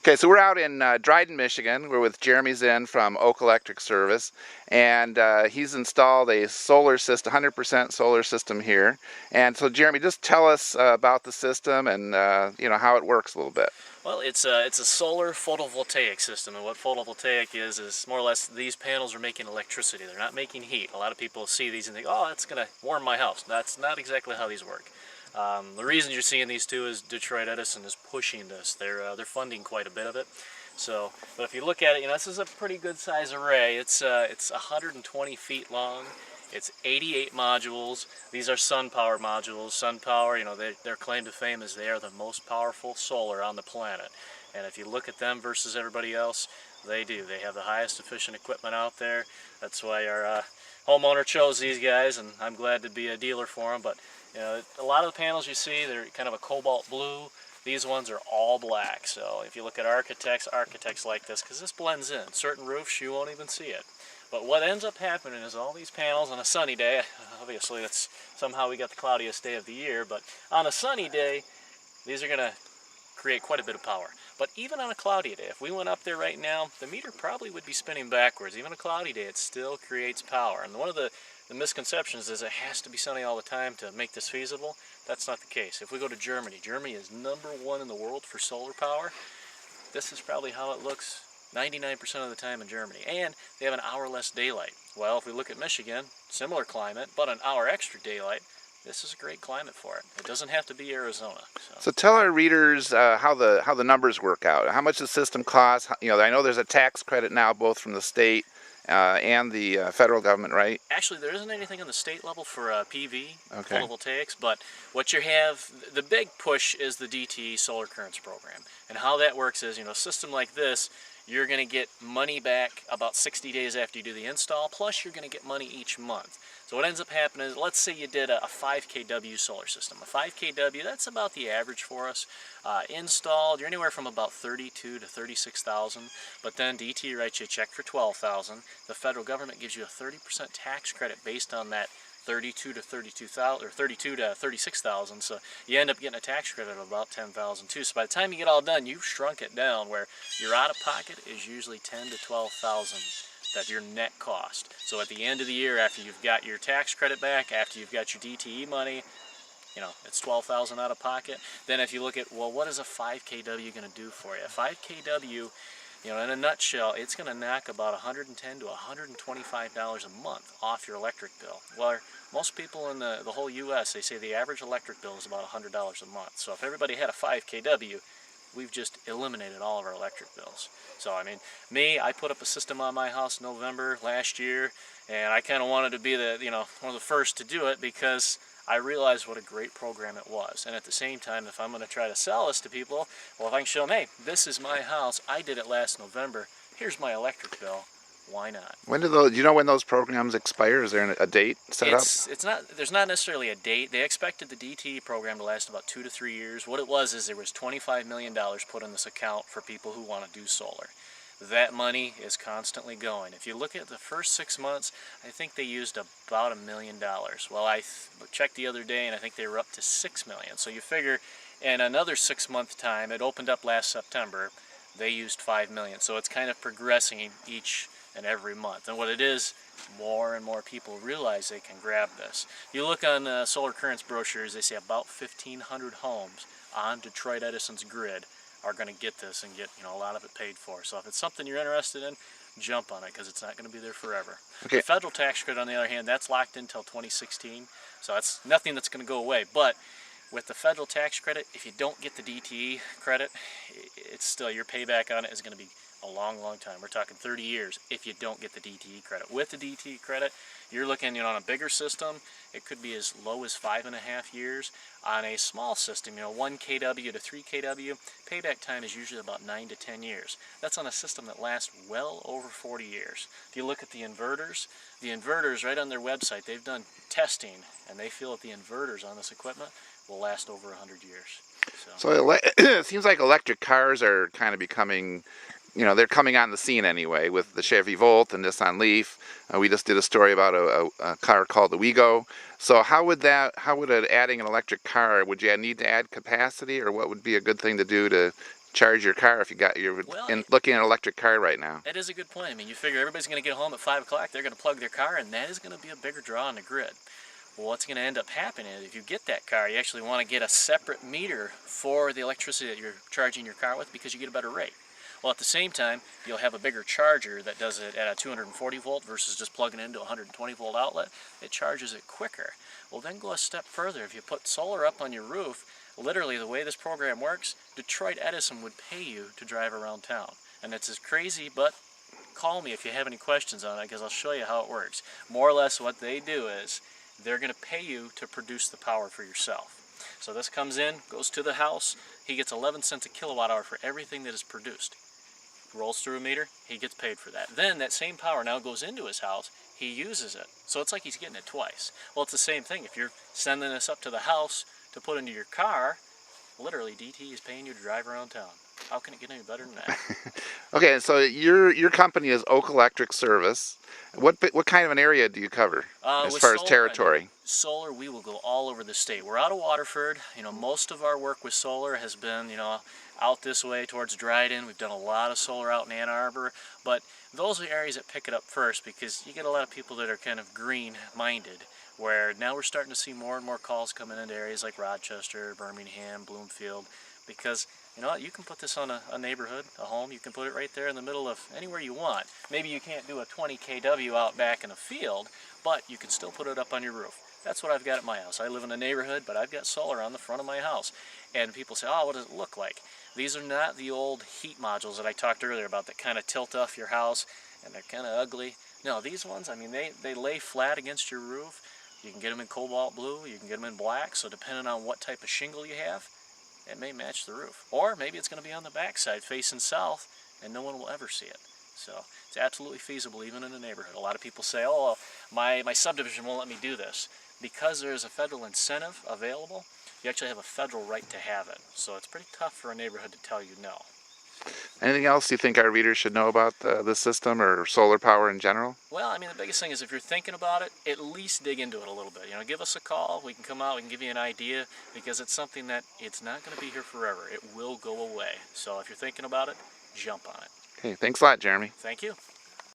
Okay, so we're out in Dryden, Michigan. We're with Jeremy Zinn from Oak Electric Service, and he's installed a solar system, 100% solar system here. And so, Jeremy, just tell us about the system and how it works a little bit. Well, it's a solar photovoltaic system, and what photovoltaic is more or less these panels are making electricity. They're not making heat. A lot of people see these and think, oh, that's going to warm my house. That's not exactly how these work. The reason you're seeing these two is Detroit Edison is pushing this. They're funding quite a bit of it. So, but if you look at it, this is a pretty good size array. It's 120 feet long. It's 88 modules. These are SunPower modules. SunPower, their claim to fame is they are the most powerful solar on the planet. And if you look at them versus everybody else, they do. They have the highest efficient equipment out there. That's why our homeowner chose these guys, and I'm glad to be a dealer for them. But a lot of the panels you see, they're kind of a cobalt blue. These ones are all black. So if you look at architects like this, because this blends in. Certain roofs, you won't even see it. But what ends up happening is all these panels on a sunny day, obviously that's somehow we got the cloudiest day of the year, but on a sunny day, these are going to create quite a bit of power. But even on a cloudy day, if we went up there right now, the meter probably would be spinning backwards. Even a cloudy day, it still creates power. And one of the misconceptions is it has to be sunny all the time to make this feasible. That's not the case. If we go to Germany, Germany is #1 in the world for solar power. This is probably how it looks 99% of the time in Germany, and they have an hour less daylight. Well, if we look at Michigan, similar climate, but an hour extra daylight, this is a great climate for it. It doesn't have to be Arizona. So tell our readers how the numbers work out. How much the system costs. I know there's a tax credit now, both from the state and the federal government, right? Actually, there isn't anything on the state level for PV, okay, photovoltaics, but what you have, the big push is the DTE Solar Currents program. And how that works is, a system like this, you're going to get money back about 60 days after you do the install, plus you're going to get money each month. So what ends up happening is, let's say you did a 5 kW solar system. A 5 kW, that's about the average for us. Installed, you're anywhere from about 32 to 36,000, but then DTE writes you a check for 12,000. The federal government gives you a 30% tax credit based on that 32 to 32,000 or 32 to 36,000, so you end up getting a tax credit of about 10,000 too. So by the time you get all done, you've shrunk it down where your out of pocket is usually 10 to 12,000. That's your net cost. So at the end of the year, after you've got your tax credit back, after you've got your DTE money, it's 12,000 out of pocket. Then if you look at, well, what is a 5 kW going to do for you? A 5 kW, in a nutshell, it's going to knock about $110 to $125 a month off your electric bill. Well, most people in the whole U.S., they say the average electric bill is about $100 a month. So if everybody had a 5 kW, we've just eliminated all of our electric bills. So, I put up a system on my house November last year, and I kind of wanted to be one of the first to do it because I realized what a great program it was. And at the same time, if I'm going to try to sell this to people, well, if I can show them, hey, this is my house, I did it last November, here's my electric bill, why not? When do you know when those programs expire? Is there a date set up? There's not necessarily a date. They expected the DTE program to last about 2 to 3 years. What it was is there was $25 million put in this account for people who want to do solar. That money is constantly going. If you look at the first 6 months, I think they used about $1 million. Well, I checked the other day and I think they were up to $6 million. So you figure in another 6 month time, it opened up last September, they used $5 million. So it's kind of progressing each and every month. And what it is, more and more people realize they can grab this. You look on Solar Currents brochures, they say about 1,500 homes on Detroit Edison's grid are going to get this and get a lot of it paid for. So if it's something you're interested in, jump on it because it's not going to be there forever. Okay. The federal tax credit, on the other hand, that's locked in until 2016, so that's nothing that's going to go away. But with the federal tax credit, if you don't get the DTE credit, it's still, your payback on it is going to be a long, long time. We're talking 30 years if you don't get the DTE credit. With the DTE credit, you're looking on a bigger system, it could be as low as 5.5 years. On a small system, 1 kW to 3 kW, payback time is usually about 9 to 10 years. That's on a system that lasts well over 40 years. If you look at the inverters right on their website, they've done testing, and they feel that the inverters on this equipment will last over 100 years. So it seems like electric cars are kind of becoming, they're coming on the scene anyway with the Chevy Volt and Nissan Leaf. We just did a story about a car called the WeGo. So how would adding an electric car, would you need to add capacity, or what would be a good thing to do to charge your car if you're Well, looking at an electric car right now. that is a good point. I mean, you figure everybody's going to get home at 5 o'clock, they're going to plug their car, and that is going to be a bigger draw on the grid. Well, what's going to end up happening is if you get that car, you actually want to get a separate meter for the electricity that you're charging your car with because you get a better rate. Well, at the same time, you'll have a bigger charger that does it at a 240 volt versus just plugging it into a 120 volt outlet. It charges it quicker. Well, then go a step further. If you put solar up on your roof, literally the way this program works, Detroit Edison would pay you to drive around town. And it's as crazy, but call me if you have any questions on it because I'll show you how it works. More or less what they do is they're going to pay you to produce the power for yourself. So this comes in, goes to the house, he gets 11 cents a kilowatt hour for everything that is produced. Rolls through a meter, he gets paid for that. Then that same power now goes into his house, he uses it. So it's like he's getting it twice. Well, it's the same thing. If you're sending this up to the house to put into your car, literally DT is paying you to drive around town. How can it get any better than that? Okay, so your company is Oak Electric Service. What kind of an area do you cover as far as territory? I mean, solar, we will go all over the state. We're out of Waterford. You know, most of our work with solar has been, you know, out this way towards Dryden. We've done a lot of solar out in Ann Arbor, but those are areas that pick it up first because you get a lot of people that are kind of green-minded, where now we're starting to see more and more calls coming into areas like Rochester, Birmingham, Bloomfield, because you know what, you can put this on a neighborhood, a home, you can put it right there in the middle of anywhere you want. Maybe you can't do a 20 kW out back in a field, but you can still put it up on your roof. That's what I've got at my house. I live in a neighborhood, but I've got solar on the front of my house. And people say, oh, what does it look like? These are not the old heat modules that I talked earlier about that kind of tilt off your house and they're kind of ugly. No, these ones, I mean, they lay flat against your roof. You can get them in cobalt blue, you can get them in black, so depending on what type of shingle you have, it may match the roof. Or maybe it's going to be on the backside facing south and no one will ever see it. So it's absolutely feasible even in a neighborhood. A lot of people say, oh, my subdivision won't let me do this. Because there's a federal incentive available, you actually have a federal right to have it. So it's pretty tough for a neighborhood to tell you no. Anything else you think our readers should know about the system or solar power in general? Well, I mean, the biggest thing is if you're thinking about it, at least dig into it a little bit. You know, give us a call. We can come out. We can give you an idea because it's something that it's not going to be here forever. It will go away. So if you're thinking about it, jump on it. Okay, thanks a lot, Jeremy. Thank you.